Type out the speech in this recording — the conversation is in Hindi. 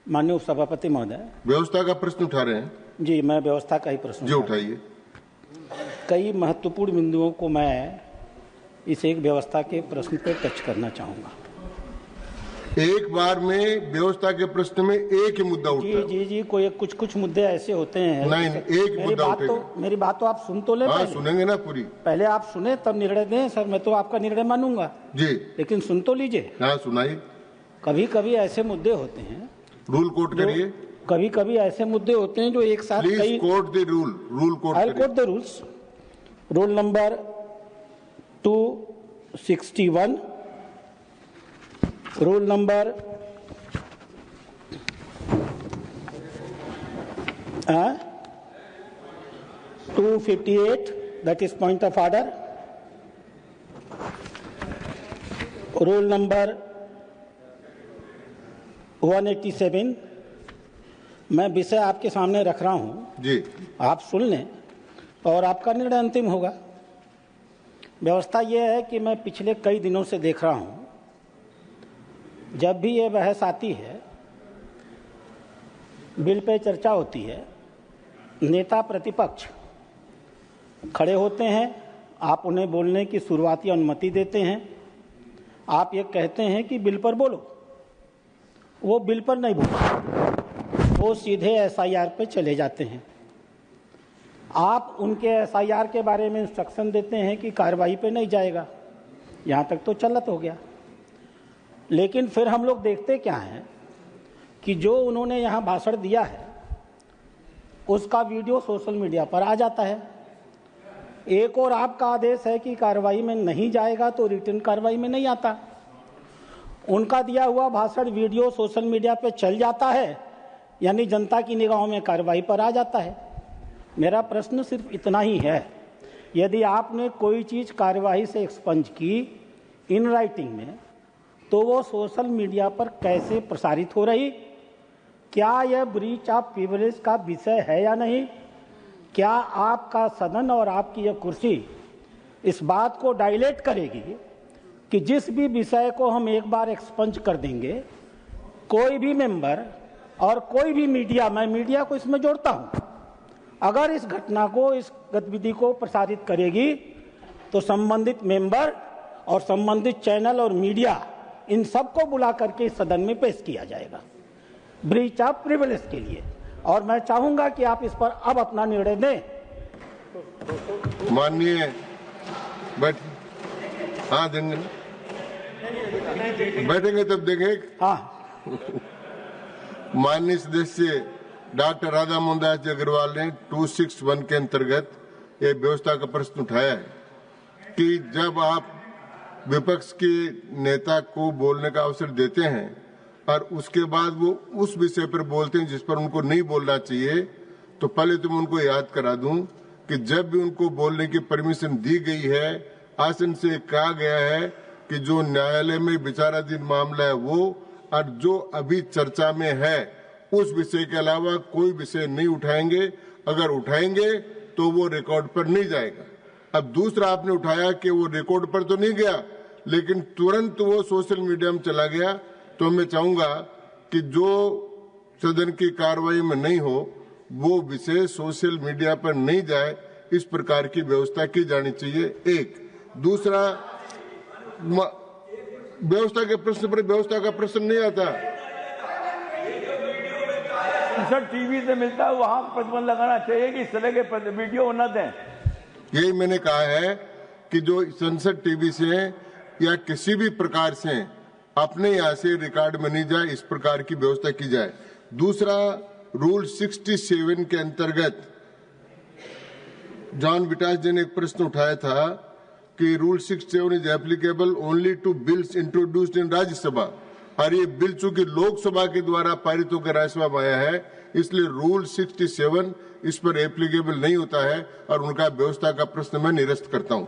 माननीय उपसभापति महोदय, व्यवस्था का प्रश्न उठा रहे हैं जी मैं व्यवस्था का ही प्रश्न जी उठाइए। कई महत्वपूर्ण बिंदुओं को मैं इस एक व्यवस्था के प्रश्न पर टच करना चाहूंगा। एक बार में व्यवस्था के प्रश्न में एक ही मुद्दा उठता है। जी कोई कुछ मुद्दे ऐसे होते हैं। नहीं, एक मुद्दा उठेगा। मेरी बात तो आप सुन तो ले। हाँ, सुनेंगे ना पूरी। पहले आप सुने तब निर्णय दें। सर मैं तो आपका निर्णय मानूंगा जी, लेकिन सुन तो लीजिए। हाँ सुनाइए। कभी कभी ऐसे मुद्दे होते हैं, रूल कोट करिए। कभी कभी ऐसे मुद्दे होते हैं जो एक साथ please quote the rule quote I quote the rules. Rule number 261, rule number 258, that is point of order. Rule number 187, मैं विषय आपके सामने रख रहा हूं जी, आप सुन लें और आपका निर्णय अंतिम होगा। व्यवस्था यह है कि मैं पिछले कई दिनों से देख रहा हूं, जब भी ये बहस आती है, बिल पे चर्चा होती है, नेता प्रतिपक्ष खड़े होते हैं, आप उन्हें बोलने की शुरुआती अनुमति देते हैं, आप ये कहते हैं कि बिल पर बोलो, वो बिल पर नहीं बोलते, वो सीधे एसआईआर पे चले जाते हैं। आप उनके एसआईआर के बारे में इंस्ट्रक्शन देते हैं कि कार्रवाई पे नहीं जाएगा। यहाँ तक तो चलत हो गया, लेकिन फिर हम लोग देखते क्या हैं कि जो उन्होंने यहाँ भाषण दिया है उसका वीडियो सोशल मीडिया पर आ जाता है। एक और आपका आदेश है कि कार्रवाई में नहीं जाएगा तो रिटर्न कार्रवाई में नहीं आता। उनका दिया हुआ भाषण वीडियो सोशल मीडिया पे चल जाता है, यानी जनता की निगाहों में कार्रवाई पर आ जाता है। मेरा प्रश्न सिर्फ इतना ही है, यदि आपने कोई चीज़ कार्यवाही से एक्सपंज की इन राइटिंग में, तो वो सोशल मीडिया पर कैसे प्रसारित हो रही? क्या यह ब्रीच ऑफ प्रिविलेज का विषय है या नहीं? क्या आपका सदन और आपकी यह कुर्सी इस बात को डायलेट करेगी कि जिस भी विषय को हम एक बार एक्सपंज कर देंगे, कोई भी मेंबर और कोई भी मीडिया, मैं मीडिया को इसमें जोड़ता हूं, अगर इस घटना को, इस गतिविधि को प्रसारित करेगी तो संबंधित मेंबर और संबंधित चैनल और मीडिया, इन सबको बुला करके सदन में पेश किया जाएगा ब्रीच ऑफ प्रिविलेज के लिए। और मैं चाहूंगा कि आप इस पर अब अपना निर्णय दें। माननीय हाँ देंगे, बैठेंगे तब देंगे। हाँ माननीय सदस्य डॉक्टर राधा मोहन दास जी अग्रवाल ने 261 के अंतर्गत ये व्यवस्था का प्रश्न उठाया है कि जब आप विपक्ष के नेता को बोलने का अवसर देते हैं और उसके बाद वो उस विषय पर बोलते हैं जिस पर उनको नहीं बोलना चाहिए, तो पहले तो मैं उनको याद करा दूं कि जब भी उनको बोलने की परमिशन दी गई है, आसन से कहा गया है कि जो न्यायालय में विचाराधीन मामला है वो, और जो अभी चर्चा में है उस विषय के अलावा कोई विषय नहीं उठाएंगे। अगर उठाएंगे तो वो रिकॉर्ड पर नहीं जाएगा। अब दूसरा आपने उठाया कि वो रिकॉर्ड पर तो नहीं गया, लेकिन तुरंत वो सोशल मीडिया में चला गया। तो मैं चाहूंगा कि जो सदन की कार्रवाई में नहीं हो वो विषय सोशल मीडिया पर नहीं जाए, इस प्रकार की व्यवस्था की जानी चाहिए। एक दूसरा, व्यवस्था के प्रश्न पर व्यवस्था का प्रश्न नहीं आता। सर टीवी से मिलता है, वहां प्रतिबंध लगाना चाहिए कि इस तरह के वीडियो न दें। यही मैंने कहा है कि जो संसद टीवी से या किसी भी प्रकार से अपने यहाँ से रिकॉर्ड में नहीं जाए, इस प्रकार की व्यवस्था की जाए। दूसरा, रूल 67 के अंतर्गत जॉन विटास जी ने एक प्रश्न उठाया था कि rule 67 is applicable only to bills introduced in Rajya Sabha, और ये बिल चूंकि लोकसभा के द्वारा पारित होकर राज्यसभा में आया है, इसलिए रूल 67 इस पर एप्लीकेबल नहीं होता है और उनका व्यवस्था का प्रश्न मैं निरस्त करता हूं।